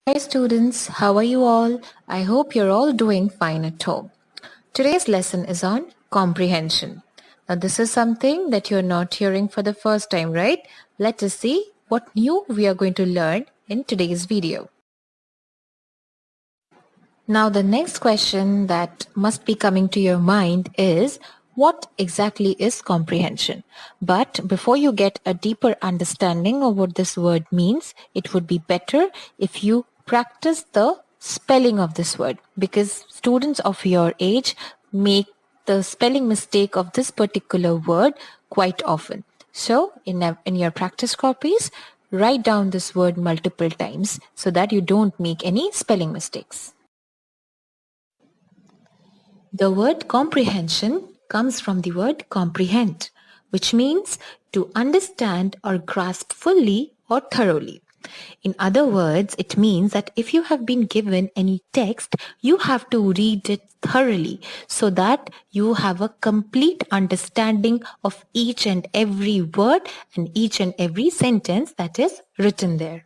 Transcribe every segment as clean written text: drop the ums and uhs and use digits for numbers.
Hi students, how are you all? I hope you're all doing fine at home. Today's lesson is on comprehension. Now this is something that you're not hearing for the first time, right? Let us see what new we are going to learn in today's video. Now the next question that must be coming to your mind is, what exactly is comprehension? But before you get a deeper understanding of what this word means, it would be better if you practice the spelling of this word, because students of your age make the spelling mistake of this particular word quite often. So in your practice copies, write down this word multiple times so that you don't make any spelling mistakes. The word comprehension comes from the word comprehend, which means to understand or grasp fully or thoroughly. In other words, it means that if you have been given any text, you have to read it thoroughly so that you have a complete understanding of each and every word and each and every sentence that is written there.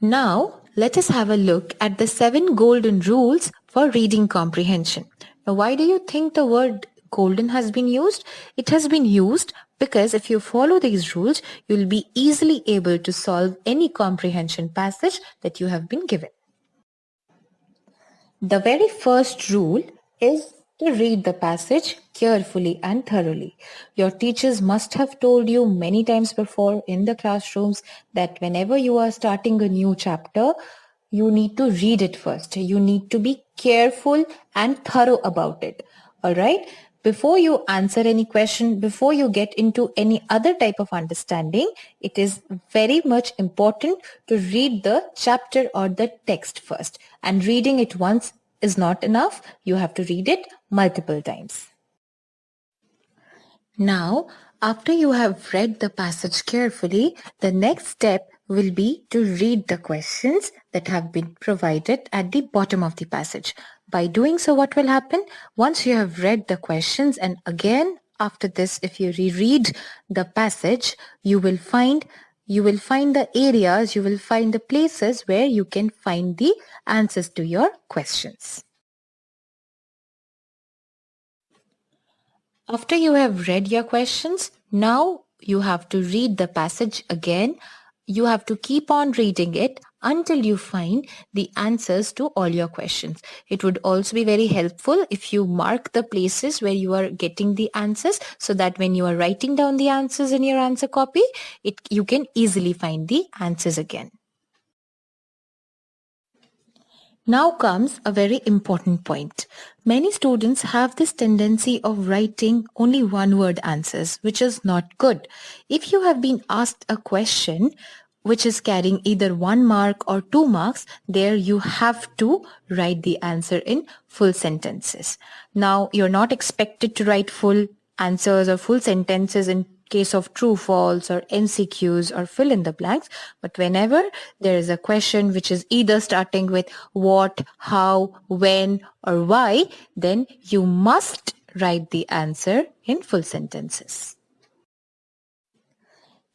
Now, let us have a look at the 7 golden rules for reading comprehension. Now, why do you think the word golden has been used? It has been used because if you follow these rules, you'll be easily able to solve any comprehension passage that you have been given. The very first rule is to read the passage carefully and thoroughly. Your teachers must have told you many times before in the classrooms that whenever you are starting a new chapter, you need to read it first. You need to be careful and thorough about it. All right? Before you answer any question, before you get into any other type of understanding, it is very much important to read the chapter or the text first. And reading it once is not enough. You have to read it multiple times. Now, after you have read the passage carefully, the next step will be to read the questions that have been provided at the bottom of the passage. By doing so, what will happen? Once you have read the questions, and again after this, if you reread the passage, you will find the areas, you will find the places where you can find the answers to your questions. After you have read your questions, now you have to read the passage again. You have to keep on reading it until you find the answers to all your questions. It would also be very helpful if you mark the places where you are getting the answers so that when you are writing down the answers in your answer copy, you can easily find the answers again. Now comes a very important point. Many students have this tendency of writing only one word answers, which is not good. If you have been asked a question which is carrying either 1 mark or 2 marks, there you have to write the answer in full sentences. Now, you're not expected to write full answers or full sentences in case of true, false, or MCQs or fill in the blanks. But whenever there is a question which is either starting with what, how, when, or why, then you must write the answer in full sentences.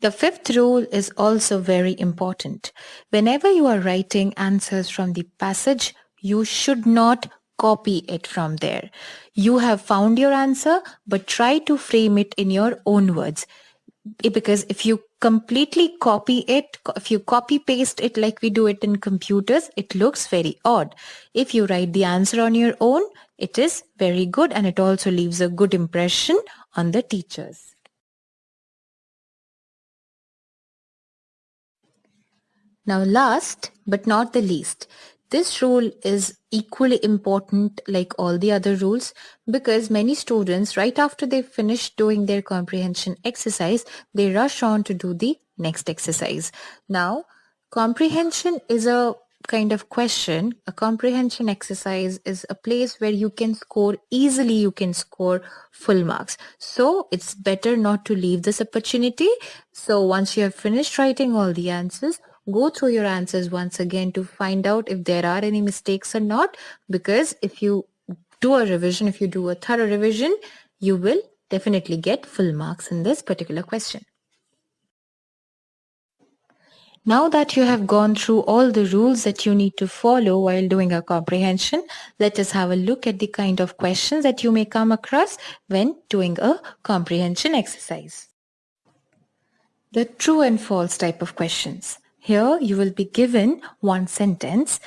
The 5th rule is also very important. Whenever you are writing answers from the passage, you should not copy it from there. You have found your answer, but try to frame it in your own words. Because if you completely copy it, if you copy paste it like we do it in computers, it looks very odd. If you write the answer on your own, it is very good and it also leaves a good impression on the teachers. Now last but not the least, this rule is equally important like all the other rules because many students right after they finish doing their comprehension exercise, they rush on to do the next exercise. Now, comprehension is a kind of question. A comprehension exercise is a place where you can score easily, you can score full marks. So it's better not to leave this opportunity. So once you have finished writing all the answers, go through your answers once again to find out if there are any mistakes or not, because if you do a revision, if you do a thorough revision, you will definitely get full marks in this particular question. Now that you have gone through all the rules that you need to follow while doing a comprehension, let us have a look at the kind of questions that you may come across when doing a comprehension exercise. The true and false type of questions. Here you will be given one sentence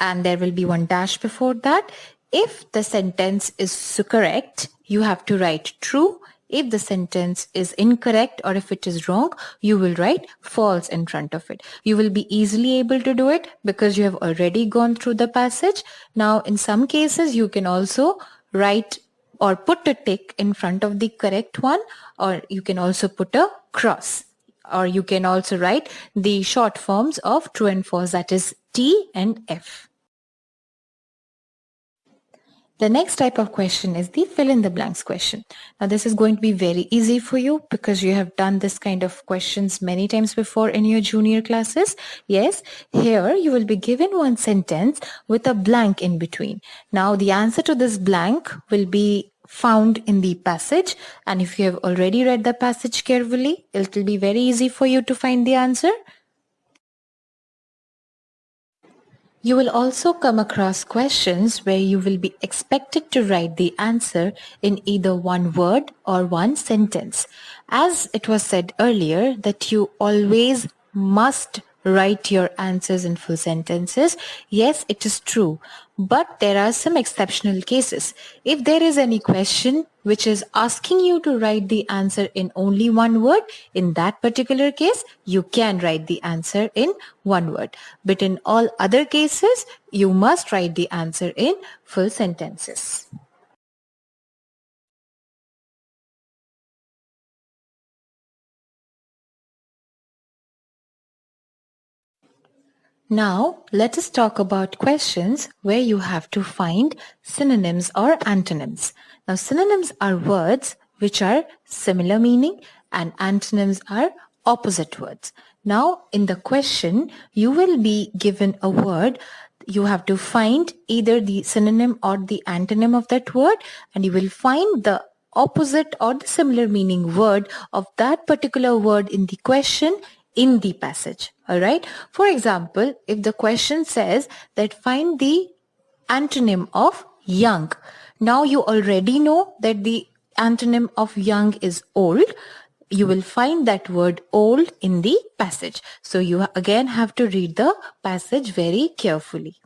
and there will be one dash before that. If the sentence is correct, you have to write true. If the sentence is incorrect or if it is wrong, you will write false in front of it. You will be easily able to do it because you have already gone through the passage. Now, in some cases, you can also write or put a tick in front of the correct one, or you can also put a cross, or you can also write the short forms of true and false, that is T and F. The next type of question is the fill in the blanks question. Now this is going to be very easy for you because you have done this kind of questions many times before in your junior classes. Yes, here you will be given one sentence with a blank in between. Now the answer to this blank will be found in the passage, and if you have already read the passage carefully, it will be very easy for you to find the answer. You will also come across questions where you will be expected to write the answer in either one word or one sentence. As it was said earlier that you always must write your answers in full sentences. Yes, it is true, but there are some exceptional cases. If there is any question which is asking you to write the answer in only one word, in that particular case, you can write the answer in one word. But in all other cases, you must write the answer in full sentences. Now, let us talk about questions where you have to find synonyms or antonyms. Now, synonyms are words which are similar meaning and antonyms are opposite words. Now, in the question, you will be given a word. You have to find either the synonym or the antonym of that word, and you will find the opposite or the similar meaning word of that particular word in the question in the passage. All right. For example, if the question says that find the antonym of young, now you already know that the antonym of young is old. You will find that word old in the passage. So you again have to read the passage very carefully.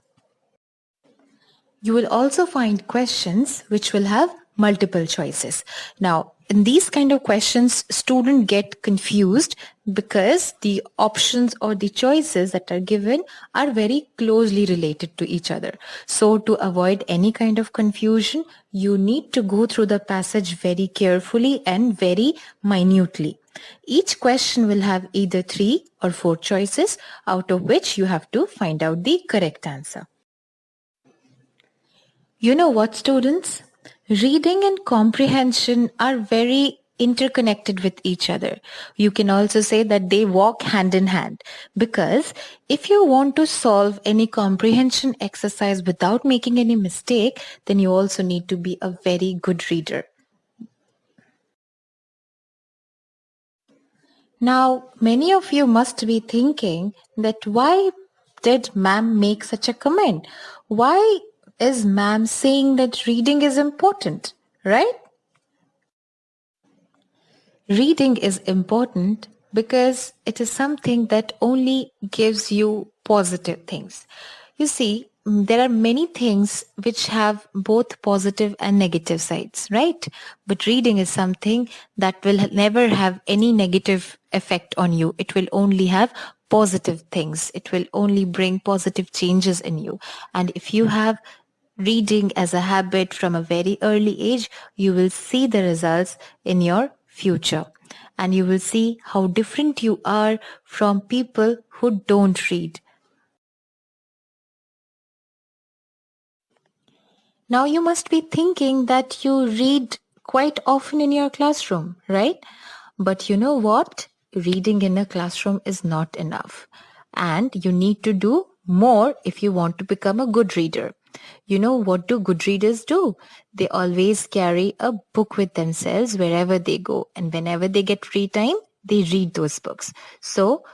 You will also find questions which will have multiple choices. Now, in these kind of questions, students get confused because the options or the choices that are given are very closely related to each other. So to avoid any kind of confusion, you need to go through the passage very carefully and very minutely. Each question will have either 3 or 4 choices, out of which you have to find out the correct answer. You know what, students? Reading and comprehension are very interconnected with each other. You can also say that they walk hand in hand, because if you want to solve any comprehension exercise without making any mistake, then you also need to be a very good reader. Now, many of you must be thinking that why did ma'am make such a comment? Why is ma'am saying that reading is important, right? Reading is important because it is something that only gives you positive things. You see, there are many things which have both positive and negative sides, right? But reading is something that will never have any negative effect on you. It will only have positive things. It will only bring positive changes in you. And if you have reading as a habit from a very early age, you will see the results in your future. And you will see how different you are from people who don't read. Now you must be thinking that you read quite often in your classroom, right? But you know what? Reading in a classroom is not enough. And you need to do more if you want to become a good reader. You know what do good readers do? They always carry a book with themselves wherever they go. And whenever they get free time, they read those books. So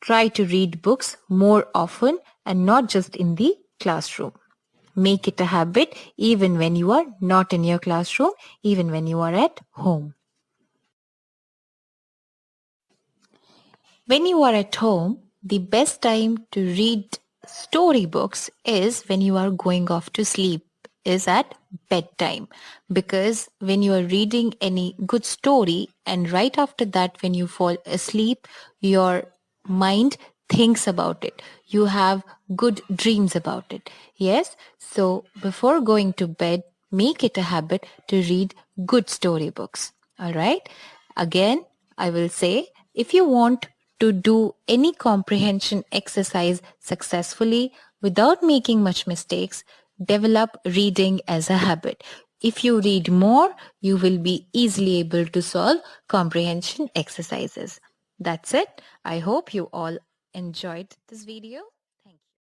Try to read books more often and not just in the classroom. Make it a habit even when you are not in your classroom, even when you are at home. When you are at home, the best time to read storybooks is when you are going off to sleep, is at bedtime. Because when you are reading any good story and right after that when you fall asleep, your mind thinks about it. You have good dreams about it. Yes, so before going to bed, make it a habit to read good storybooks. All right. Again, I will say, if you want to do any comprehension exercise successfully without making much mistakes, develop reading as a habit. If you read more, you will be easily able to solve comprehension exercises. That's it. I hope you all enjoyed this video.